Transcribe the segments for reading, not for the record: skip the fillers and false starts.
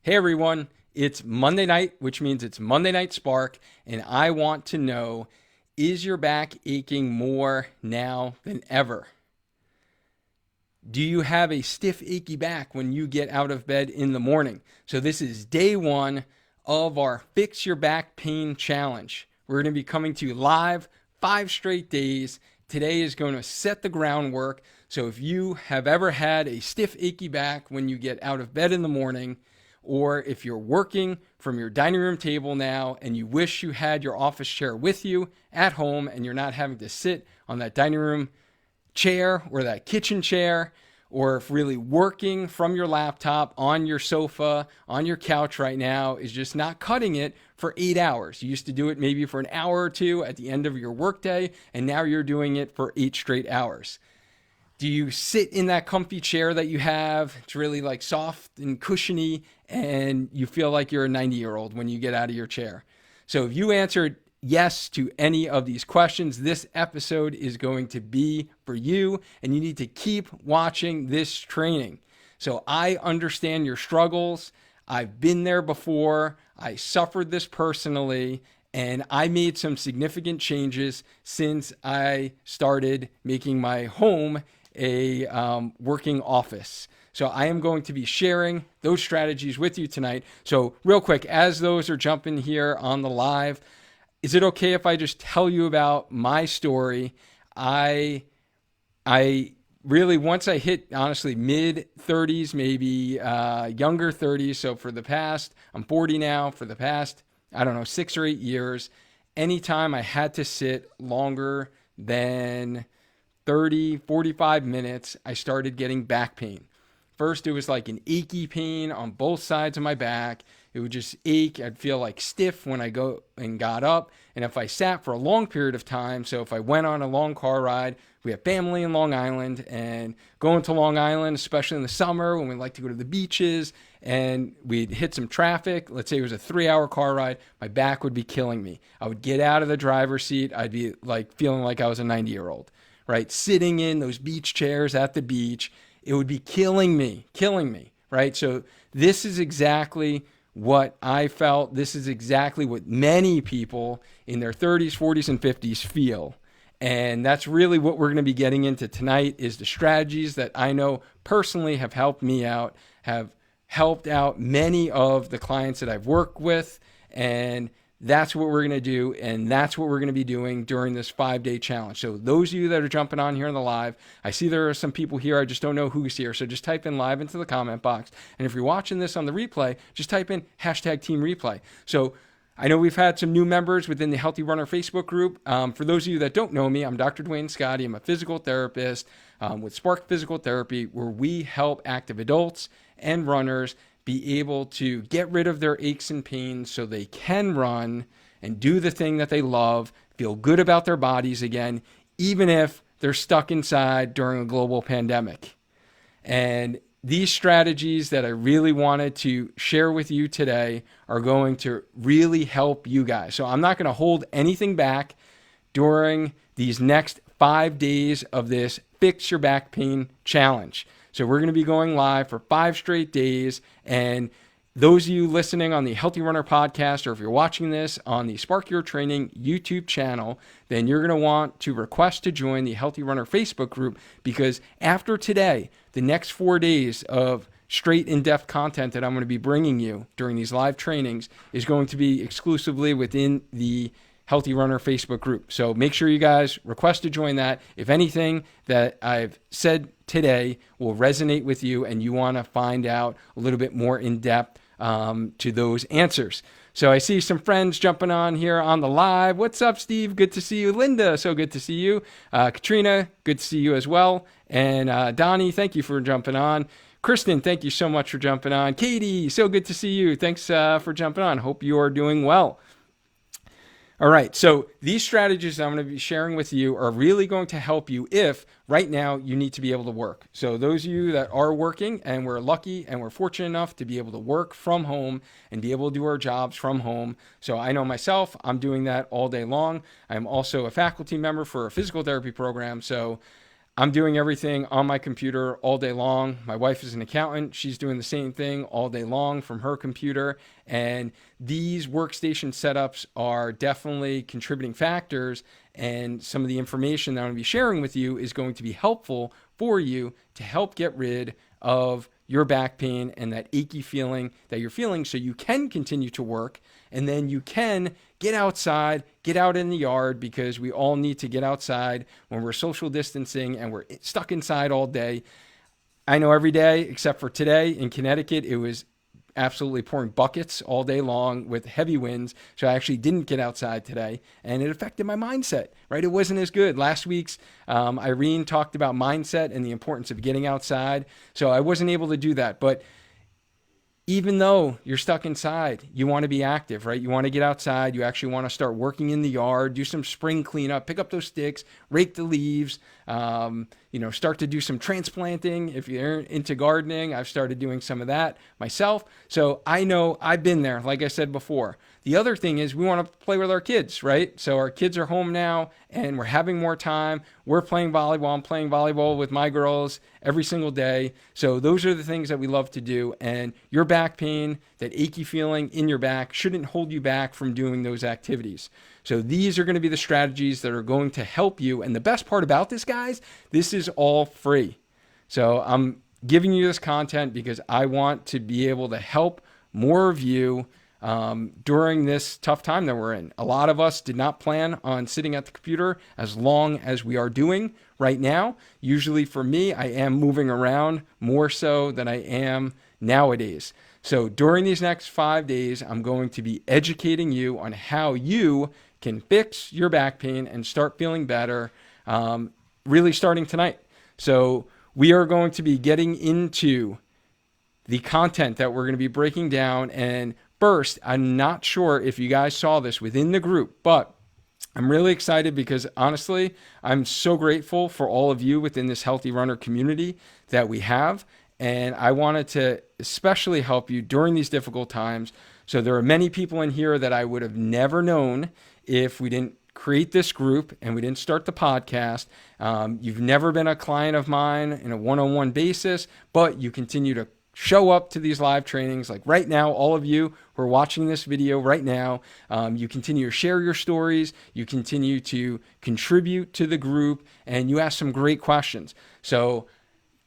Hey everyone, it's Monday night, which means it's Monday Night Spark, and I want to know, is your back aching more now than ever? Do you have a stiff, achy back when you get out of bed in the morning? So this is day one of our Fix Your Back Pain Challenge. We're going to be coming to you live 5 straight days. Today is going to set the groundwork. So if you have ever had a stiff, achy back when you get out of bed in the morning, or if you're working from your dining room table now and you wish you had your office chair with you at home and you're not having to sit on that dining room chair or that kitchen chair, or if really working from your laptop on your sofa, on your couch right now is just not cutting it for 8 hours. You used to do it maybe for an hour or two at the end of your workday, and now you're doing it for 8 straight hours. Do you sit in that comfy chair that you have? It's really like soft and cushiony, and you feel like you're a 90-year-old when you get out of your chair. So if you answered yes to any of these questions, this episode is going to be for you, and you need to keep watching this training. So I understand your struggles. I've been there before. I suffered this personally, and I made some significant changes since I started making my home a working office. So I am going to be sharing those strategies with you tonight. So real quick, as those are jumping here on the live, is it okay if I just tell you about my story? I really, once I hit, honestly, mid 30s, maybe younger 30s. So for the past, I'm 40 now, for the past, 6 or 8 years, anytime I had to sit longer than 30, 45 minutes, I started getting back pain. First, it was like an achy pain on both sides of my back. It would just ache. I'd feel like stiff when I go and got up. And if I sat for a long period of time, so if I went on a long car ride, we have family in Long Island, and going to Long Island, especially in the summer when we like to go to the beaches and we'd hit some traffic, let's say it was a 3-hour car ride, my back would be killing me. I would get out of the driver's seat. I'd be like feeling like I was a 90-year-old. Right? Sitting in those beach chairs at the beach, it would be killing me, right? So this is exactly what I felt. This is exactly what many people in their 30s, 40s, and 50s feel. And that's really what we're going to be getting into tonight, is the strategies that I know personally have helped me out, have helped out many of the clients that I've worked with, and that's what we're going to do, and that's what we're going to be doing during this 5-day challenge. So those of you that are jumping on here in the live, I see there are some people here. I just don't know who's here. So just type in live into the comment box. And if you're watching this on the replay, just type in #team replay. So I know we've had some new members within the Healthy Runner Facebook group. For those of you that don't know me, I'm Dr. Dwayne Scotty. I'm a physical therapist with Spark Physical Therapy, where we help active adults and runners be able to get rid of their aches and pains so they can run and do the thing that they love, feel good about their bodies again, even if they're stuck inside during a global pandemic. And these strategies that I really wanted to share with you today are going to really help you guys. So I'm not going to hold anything back during these next 5 days of this Fix Your Back Pain Challenge. So we're going to be going live for 5 straight days. And those of you listening on the Healthy Runner podcast, or if you're watching this on the Spark Your Training YouTube channel, then you're going to want to request to join the Healthy Runner Facebook group, because after today, the next 4 days of straight in-depth content that I'm going to be bringing you during these live trainings is going to be exclusively within the Healthy Runner Facebook group. So make sure you guys request to join that. If anything that I've said today will resonate with you and you want to find out a little bit more in depth to those answers. So I see some friends jumping on here on the live. What's up, Steve? Good to see you. Linda, so good to see you. Katrina, good to see you as well. And Donnie, thank you for jumping on. Kristen, thank you so much for jumping on. Katie, so good to see you. Thanks for jumping on. Hope you are doing well. All right, so these strategies I'm going to be sharing with you are really going to help you if right now you need to be able to work. So those of you that are working, and we're lucky and we're fortunate enough to be able to work from home and be able to do our jobs from home. So I know myself, I'm doing that all day long. I'm also a faculty member for a physical therapy program. So I'm doing everything on my computer all day long. My wife is an accountant. She's doing the same thing all day long from her computer. And these workstation setups are definitely contributing factors. And some of the information that I'm going to be sharing with you is going to be helpful for you to help get rid of your back pain and that achy feeling that you're feeling, so you can continue to work, and then you can get outside, get out in the yard, because we all need to get outside when we're social distancing and we're stuck inside all day. I know every day except for today in Connecticut, it was absolutely pouring buckets all day long with heavy winds. So I actually didn't get outside today, and it affected my mindset, right? It wasn't as good. Last week's Irene talked about mindset and the importance of getting outside. So I wasn't able to do that. But even though you're stuck inside, you want to be active, right? You want to get outside. You actually want to start working in the yard, do some spring cleanup, pick up those sticks, rake the leaves, start to do some transplanting. If you're into gardening, I've started doing some of that myself. So I know I've been there, like I said before. The other thing is we want to play with our kids, right? So our kids are home now and we're having more time. We're playing volleyball. I'm playing volleyball with my girls every single day. So those are the things that we love to do. And your back pain, that achy feeling in your back, shouldn't hold you back from doing those activities. So these are going to be the strategies that are going to help you. And the best part about this, guys, this is all free. So I'm giving you this content because I want to be able to help more of you during this tough time that we're in. A lot of us did not plan on sitting at the computer as long as we are doing right now. Usually for me, I am moving around more so than I am nowadays. So during these next 5 days, I'm going to be educating you on how you can fix your back pain and start feeling better, really starting tonight. So we are going to be getting into the content that we're going to be breaking down. And first, I'm not sure if you guys saw this within the group, but I'm really excited because honestly, I'm so grateful for all of you within this Healthy Runner community that we have. And I wanted to especially help you during these difficult times. So there are many people in here that I would have never known if we didn't create this group and we didn't start the podcast. You've never been a client of mine in a one-on-one basis, but you continue to show up to these live trainings. Like right now, all of you who are watching this video right now, you continue to share your stories, you continue to contribute to the group, and you ask some great questions. So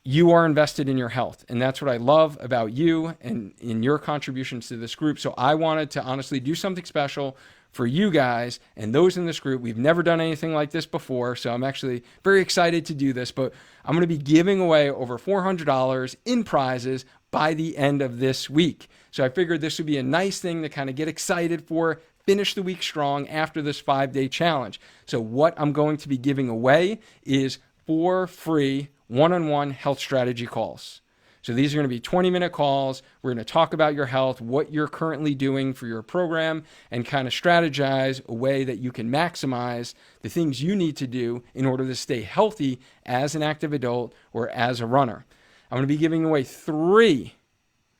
you are invested in your health, and that's what I love about you and in your contributions to this group. So I wanted to honestly do something special for you guys and those in this group. We've never done anything like this before, so I'm actually very excited to do this, but I'm going to be giving away over $400 in prizes by the end of this week. So I figured this would be a nice thing to kind of get excited for, finish the week strong after this 5-day challenge. So what I'm going to be giving away is 4 free one-on-one health strategy calls. So these are going to be 20-minute calls. We're going to talk about your health, what you're currently doing for your program, and kind of strategize a way that you can maximize the things you need to do in order to stay healthy as an active adult or as a runner. I'm going to be giving away 3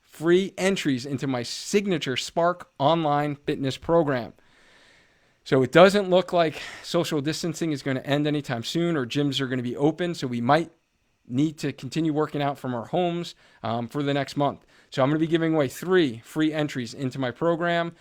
free entries into my signature Spark online fitness program. So it doesn't look like social distancing is going to end anytime soon, or gyms are going to be open. So we might need to continue working out from our homes for the next month. So I'm going to be giving away 3 free entries into my program.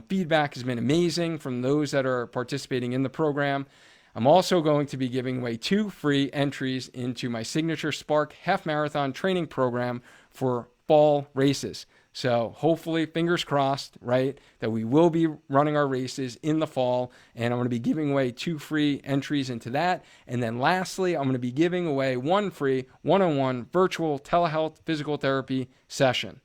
Feedback has been amazing from those that are participating in the program. I'm also going to be giving away 2 free entries into my signature Spark half marathon training program for fall races. So hopefully, fingers crossed, right, that we will be running our races in the fall, and I'm going to be giving away 2 free entries into that. And then lastly, I'm going to be giving away 1 free one-on-one virtual telehealth physical therapy session.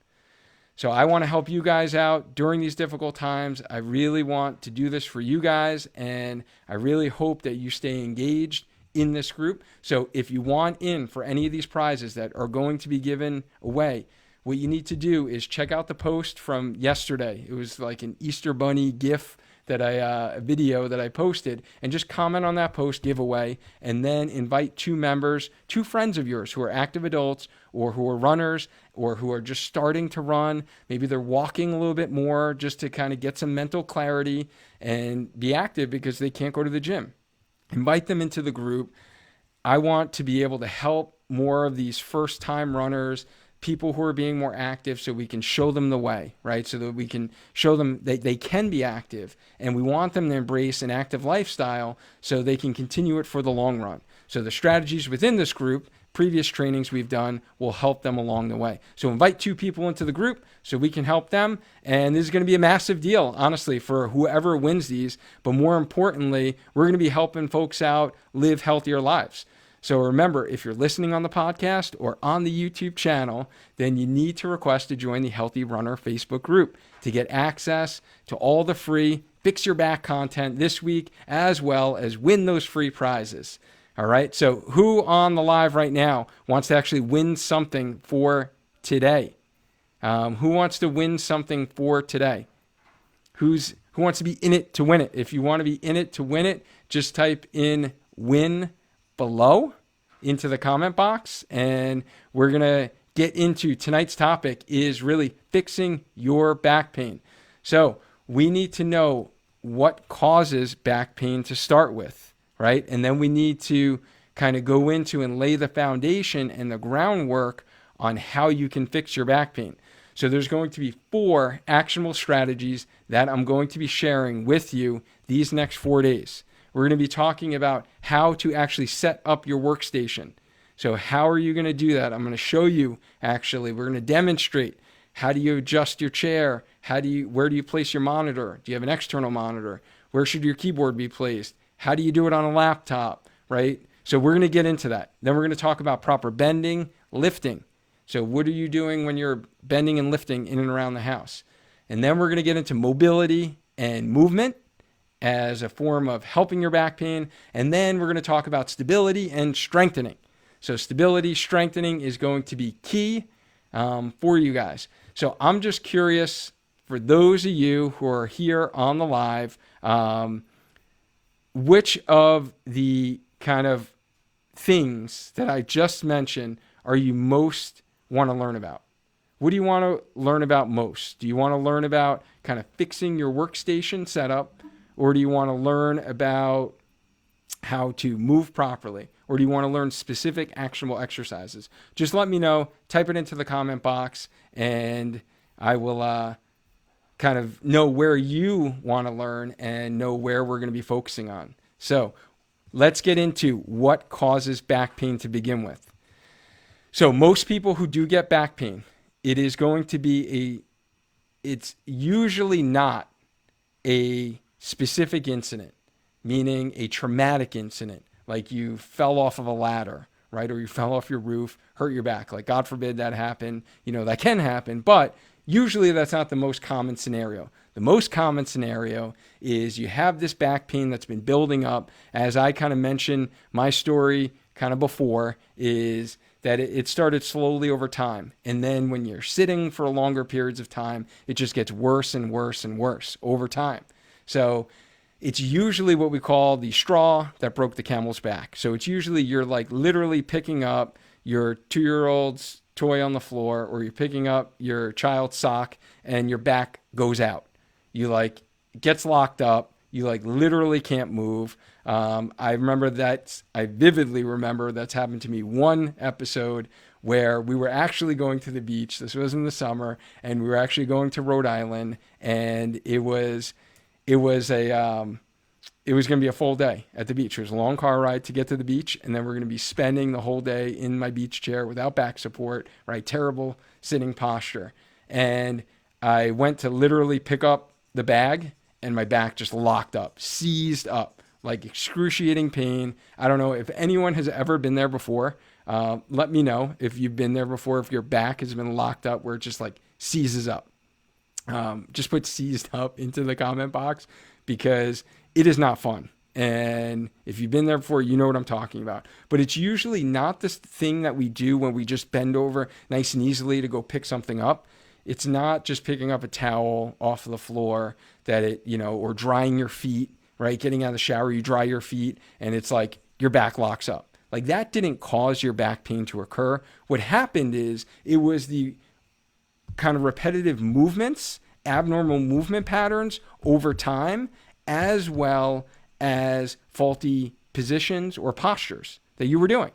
So I want to help you guys out during these difficult times. I really want to do this for you guys, and I really hope that you stay engaged in this group. So if you want in for any of these prizes that are going to be given away, what you need to do is check out the post from yesterday. It was like an Easter Bunny GIF that a video that I posted, and just comment on that post giveaway, and then invite 2 members, 2 friends of yours who are active adults or who are runners or who are just starting to run. Maybe they're walking a little bit more just to kind of get some mental clarity and be active because they can't go to the gym. Invite them into the group. I want to be able to help more of these first-time runners, people who are being more active, so we can show them the way, right? So that we can show them that they can be active, and we want them to embrace an active lifestyle so they can continue it for the long run. So the strategies within this group, previous trainings we've done, will help them along the way. So invite 2 people into the group so we can help them. And this is going to be a massive deal, honestly, for whoever wins these. But more importantly, we're going to be helping folks out live healthier lives. So remember, if you're listening on the podcast or on the YouTube channel, then you need to request to join the Healthy Runner Facebook group to get access to all the free Fix Your Back content this week, as well as win those free prizes. All right. So who on the live right now wants to actually win something for today? Who wants to win something for today? Who wants to be in it to win it? If you want to be in it to win it, just type in win below into the comment box. And we're going to get into tonight's topic is really fixing your back pain. So we need to know what causes back pain to start with. Right? And then we need to kind of go into and lay the foundation and the groundwork on how you can fix your back pain. So there's going to be 4 actionable strategies that I'm going to be sharing with you these next 4 days. We're going to be talking about how to actually set up your workstation. So how are you going to do that? I'm going to show you actually. We're going to demonstrate how do you adjust your chair? Where do you place your monitor? Do you have an external monitor? Where should your keyboard be placed? How do you do it on a laptop, right? So we're going to get into that. Then we're going to talk about proper bending, lifting. So what are you doing when you're bending and lifting in and around the house? And then we're going to get into mobility and movement as a form of helping your back pain. And then we're going to talk about stability and strengthening. So stability, strengthening is going to be key for you guys. So I'm just curious, for those of you who are here on the live, which of the kind of things that I just mentioned are you most want to learn about? What do you want to learn about most? Do you want to learn about kind of fixing your workstation setup? Or do you want to learn about how to move properly? Or do you want to learn specific actionable exercises? Just let me know. Type it into the comment box, and I will kind of know where you want to learn and know where we're going to be focusing on. So let's get into what causes back pain to begin with. So most people who do get back pain, it is going to be it's usually not a specific incident, meaning a traumatic incident, like you fell off of a ladder, right? Or you fell off your roof, hurt your back. Like, God forbid that happen. That can happen, but usually that's not the most common scenario. The most common scenario is you have this back pain that's been building up. As I kind of mentioned, my story kind of before is that it started slowly over time. And then when you're sitting for longer periods of time, it just gets worse and worse and worse over time. So it's usually what we call the straw that broke the camel's back. So it's usually you're like literally picking up your 2-year-old's toy on the floor, or you're picking up your child's sock and your back goes out. You gets locked up. You literally can't move. I vividly remember that's happened to me one episode where we were actually going to the beach. This was in the summer, and we were actually going to Rhode Island, and it was going to be a full day at the beach. It was a long car ride to get to the beach, and then we're going to be spending the whole day in my beach chair without back support, right? Terrible sitting posture. And I went to literally pick up the bag, and my back just locked up, seized up, like excruciating pain. I don't know if anyone has ever been there before. Let me know if you've been there before, if your back has been locked up where it just seizes up. Just put seized up into the comment box, because it is not fun. And if you've been there before, you know what I'm talking about. But it's usually not this thing that we do when we just bend over nice and easily to go pick something up. It's not just picking up a towel off of the floor or drying your feet, right? Getting out of the shower, you dry your feet, and it's like your back locks up. Like, that didn't cause your back pain to occur. What happened is it was the kind of repetitive movements, abnormal movement patterns over time, as well as faulty positions or postures. that you were doing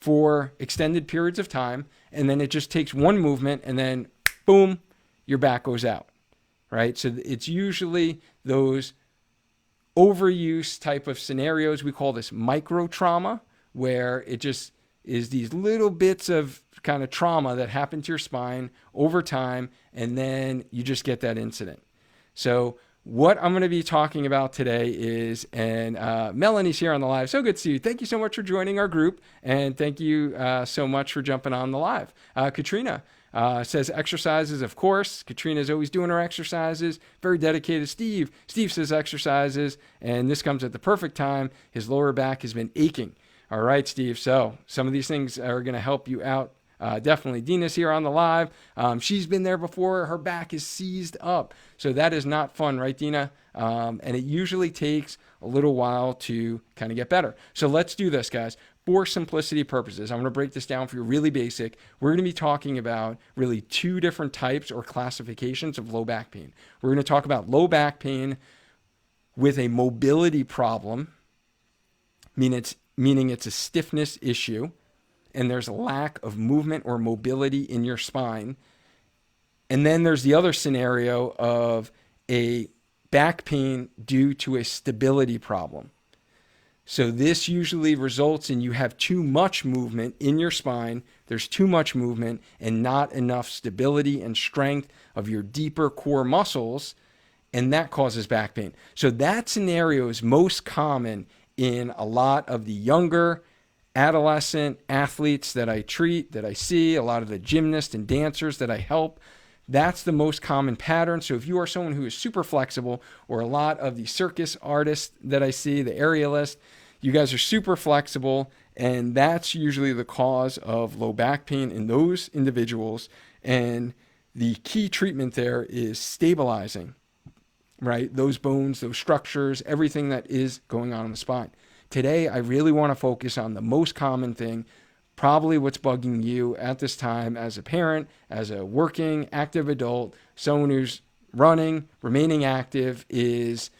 for extended periods of time. And then it just takes one movement and then boom, your back goes out, right? So it's usually those overuse type of scenarios. We call this micro trauma, where it just is these little bits of kind of trauma that happen to your spine over time, and then you just get that incident. So what I'm going to be talking about today is, and Melanie's here on the live. So good to see you. Thank you so much for joining our group, and thank you so much for jumping on the live. Katrina says exercises, of course. Katrina's always doing her exercises. Very dedicated. Steve says exercises, and this comes at the perfect time. His lower back has been aching. All right, Steve. So some of these things are going to help you out. Definitely. Dina's here on the live. She's been there before. Her back is seized up. So that is not fun, right, Dina? And it usually takes a little while to kind of get better. So let's do this, guys. For simplicity purposes, I'm going to break this down for you really basic. We're going to be talking about really two different types or classifications of low back pain. We're going to talk about low back pain with a mobility problem, meaning it's a stiffness issue, and there's a lack of movement or mobility in your spine. And then there's the other scenario of a back pain due to a stability problem. So this usually results in you have too much movement in your spine. There's too much movement and not enough stability and strength of your deeper core muscles, and that causes back pain. So that scenario is most common in a lot of the younger adolescent athletes that I treat, that I see, a lot of the gymnasts and dancers that I help. That's the most common pattern. So if you are someone who is super flexible, or a lot of the circus artists that I see, the aerialists, you guys are super flexible, and that's usually the cause of low back pain in those individuals. And the key treatment there is stabilizing, right? Those bones, those structures, everything that is going on in the spine. Today, I really want to focus on the most common thing, probably what's bugging you at this time as a parent, as a working, active adult, someone who's running, remaining active, is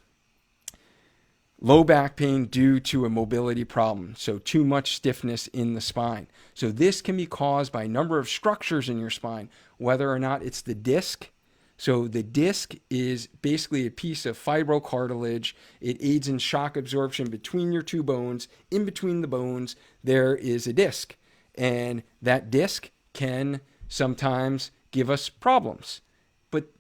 low back pain due to a mobility problem. So too much stiffness in the spine. So this can be caused by a number of structures in your spine, whether or not it's the disc. So the disc is basically a piece of fibrocartilage. It aids in shock absorption between your two bones. In between the bones, there is a disc. And that disc can sometimes give us problems. But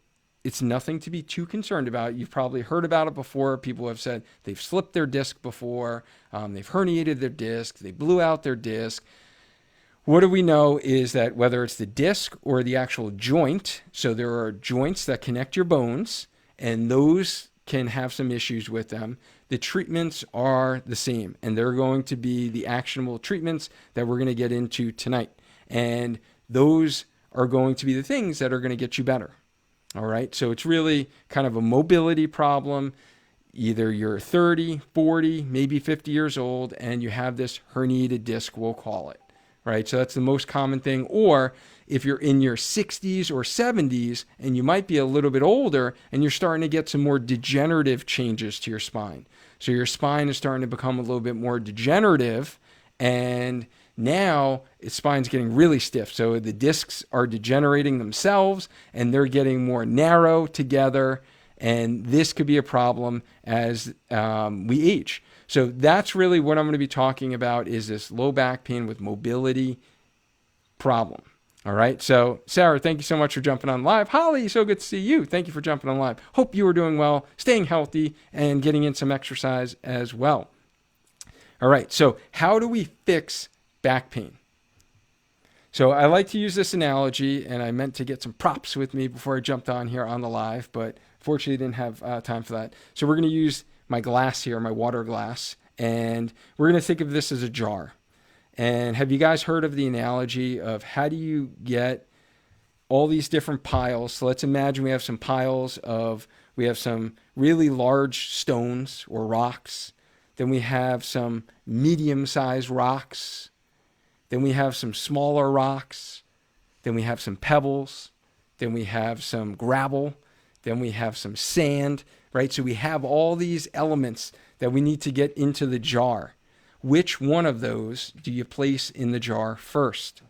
it's nothing to be too concerned about. You've probably heard about it before. People have said they've slipped their disc before. They've herniated their disc. They blew out their disc. What do we know is that whether it's the disc or the actual joint, so there are joints that connect your bones, and those can have some issues with them. The treatments are the same, and they're going to be the actionable treatments that we're going to get into tonight. And those are going to be the things that are going to get you better. All right, so it's really kind of a mobility problem. Either you're 30, 40, maybe 50 years old, and you have this herniated disc, we'll call it. Right, so that's the most common thing. Or if you're in your 60s or 70s and you might be a little bit older and you're starting to get some more degenerative changes to your spine. So your spine is starting to become a little bit more degenerative, and now its spine's getting really stiff. So the discs are degenerating themselves and they're getting more narrow together, and this could be a problem as we age. So that's really what I'm going to be talking about, is this low back pain with mobility problem. All right. So Sarah, thank you so much for jumping on live. Holly, so good to see you. Thank you for jumping on live. Hope you are doing well, staying healthy, and getting in some exercise as well. All right. So how do we fix back pain? So I like to use this analogy, and I meant to get some props with me before I jumped on here on the live, but fortunately didn't have time for that. So we're going to use my glass here, my water glass, and we're going to think of this as a jar. And have you guys heard of the analogy of how do you get all these different piles? So let's imagine we have some piles of, we have some really large stones or rocks. Then we have some medium-sized rocks. Then we have some smaller rocks. Then we have some pebbles. Then we have some gravel. Then we have some sand, right? So we have all these elements that we need to get into the jar. which one of those do you place in the jar first?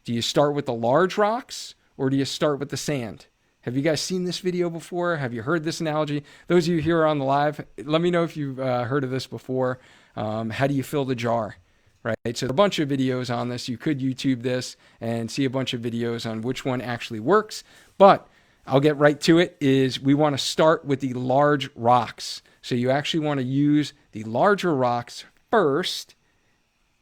Do you start with the large rocks or do you start with the sand? Have you guys seen this video before? Have you heard this analogy? Those of you here on the live, let me know if you've heard of this before. How do you fill the jar? Right? So a bunch of videos on this. You could YouTube this and see a bunch of videos on which one actually works. But I'll get right to it. Is we want to start with the large rocks. So you actually want to use the larger rocks first,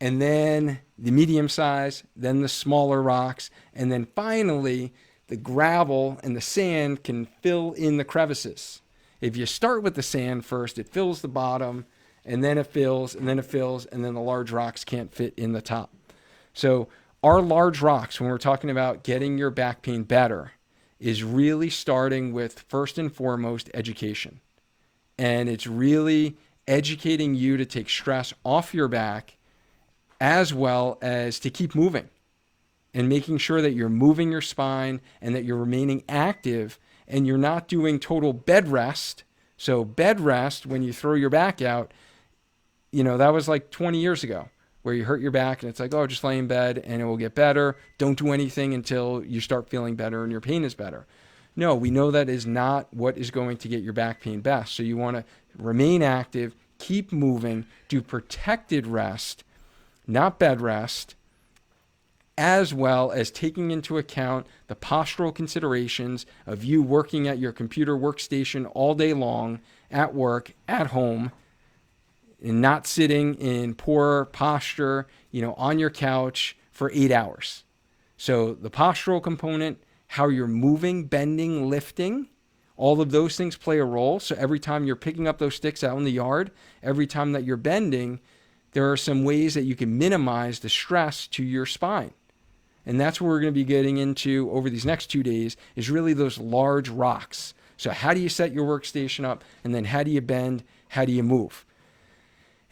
and then the medium size, then the smaller rocks, and then finally the gravel and the sand can fill in the crevices. If you start with the sand first, it fills the bottom, and then it fills, and then it fills, and then the large rocks can't fit in the top. So our large rocks, when we're talking about getting your back pain better, is really starting with, first and foremost, education. And it's really educating you to take stress off your back, as well as to keep moving and making sure that you're moving your spine and that you're remaining active and you're not doing total bed rest. So bed rest, when you throw your back out, you know, that was like 20 years ago where you hurt your back and it's like, oh, just lay in bed and it will get better. Don't do anything until you start feeling better and your pain is better. No, we know that is not what is going to get your back pain best. So you want to remain active, keep moving, do protected rest, not bed rest, as well as taking into account the postural considerations of you working at your computer workstation all day long, at work, at home, and not sitting in poor posture, you know, on your couch for 8 hours. So the postural component, how you're moving, bending, lifting, all of those things play a role. So every time you're picking up those sticks out in the yard, every time that you're bending, there are some ways that you can minimize the stress to your spine. And that's what we're going to be getting into over these next 2 days, is really those large rocks. So how do you set your workstation up? And then how do you bend? How do you move?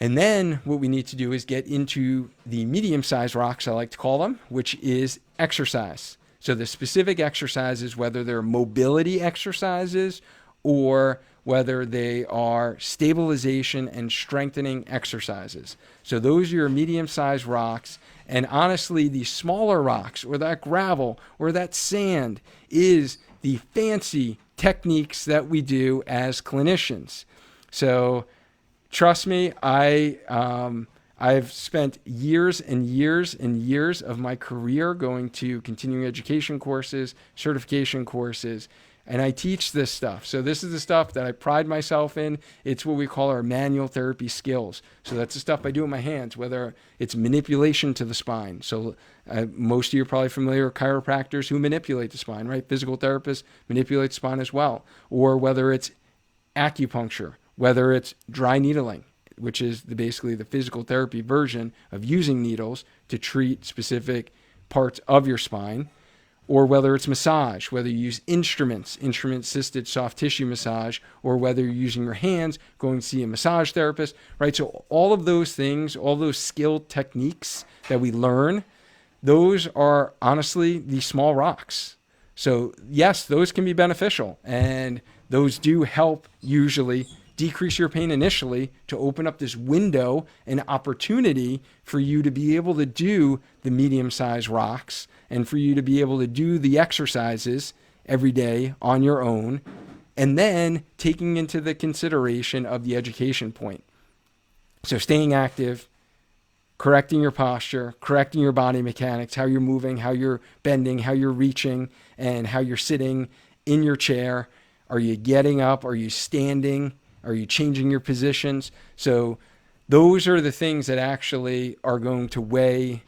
And then what we need to do is get into the medium-sized rocks, I like to call them, which is exercise. So the specific exercises, whether they're mobility exercises or whether they are stabilization and strengthening exercises. So those are your medium-sized rocks. And honestly, the smaller rocks or that gravel or that sand is the fancy techniques that we do as clinicians. So trust me, I've spent years and years and years of my career going to continuing education courses, certification courses, and I teach this stuff. So this is the stuff that I pride myself in. It's what we call our manual therapy skills. So that's the stuff I do with my hands, whether it's manipulation to the spine. So most of you are probably familiar with chiropractors who manipulate the spine, right? Physical therapists manipulate the spine as well. Or whether it's acupuncture, whether it's dry needling, which is basically the physical therapy version of using needles to treat specific parts of your spine. Or whether it's massage, whether you use instrument-assisted soft tissue massage, or whether you're using your hands, going to see a massage therapist, right? So all of those things, all those skilled techniques that we learn, those are honestly the small rocks. So yes, those can be beneficial, and those do help usually decrease your pain initially to open up this window and opportunity for you to be able to do the medium-sized rocks and for you to be able to do the exercises every day on your own, and then taking into the consideration of the education point. So staying active, correcting your posture, correcting your body mechanics, how you're moving, how you're bending, how you're reaching, and how you're sitting in your chair. Are you getting up? Are you standing? Are you changing your positions? So those are the things that actually are going to weigh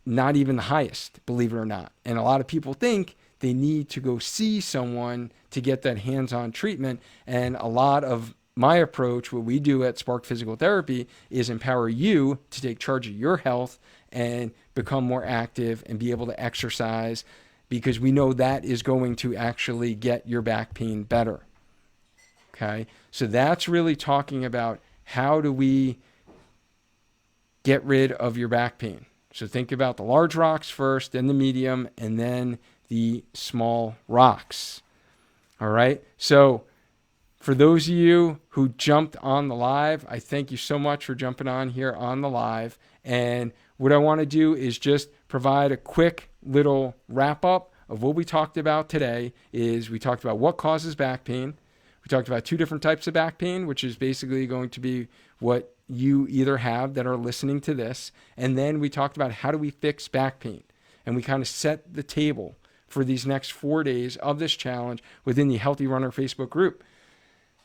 not even the highest, believe it or not. And a lot of people think they need to go see someone to get that hands-on treatment. And a lot of my approach, what we do at Spark Physical Therapy, is empower you to take charge of your health and become more active and be able to exercise, because we know that is going to actually get your back pain better. Okay, so that's really talking about how do we get rid of your back pain. So think about the large rocks first, then the medium, and then the small rocks. All right, so For those of you who jumped on the live, I thank you so much for jumping on here on the live. And what I want to do is just provide a quick little wrap up of what we talked about today. Is we talked about what causes back pain. We talked about 2 different types of back pain, which is basically going to be what you either have that are listening to this. And then we talked about how do we fix back pain. And we kind of set the table for these next 4 days of this challenge within the Healthy Runner Facebook group.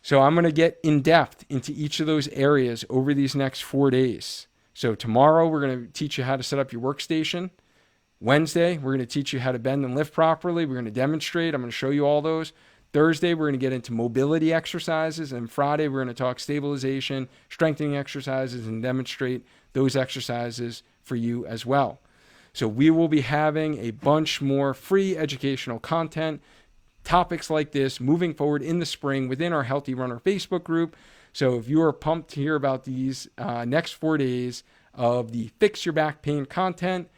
So I'm going to get in depth into each of those areas over these next 4 days. So tomorrow, we're going to teach you how to set up your workstation. Wednesday, we're going to teach you how to bend and lift properly. We're going to demonstrate. I'm going to show you all those. Thursday, we're going to get into mobility exercises. And Friday, we're going to talk stabilization, strengthening exercises, and demonstrate those exercises for you as well. So we will be having a bunch more free educational content, topics like this moving forward in the spring within our Healthy Runner Facebook group. So if you are pumped to hear about these next 4 days of the Fix Your Back Pain content,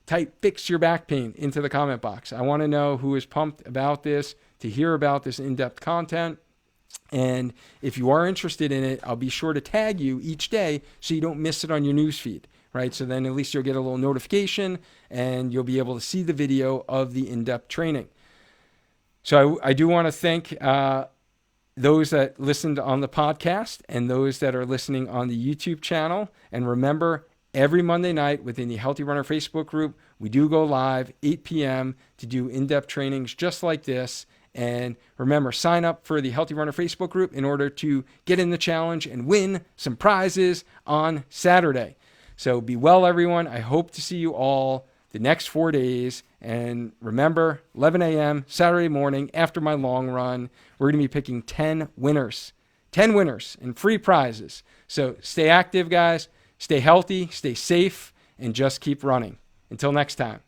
type Fix Your Back Pain into the comment box. I want to know who is pumped about this, to hear about this in-depth content. And if you are interested in it, I'll be sure to tag you each day so you don't miss it on your newsfeed, right? So then at least you'll get a little notification and you'll be able to see the video of the in-depth training. So I do want to thank those that listened on the podcast and those that are listening on the YouTube channel. And remember, every Monday night within the Healthy Runner Facebook group, we do go live 8 p.m. to do in-depth trainings just like this. And remember, sign up for the Healthy Runner Facebook group in order to get in the challenge and win some prizes on Saturday. So be well, everyone. I hope to see you all the next 4 days. And remember, 11 a.m. Saturday morning after my long run, we're going to be picking 10 winners. 10 winners and free prizes. So stay active, guys. Stay healthy, stay safe, and just keep running. Until next time.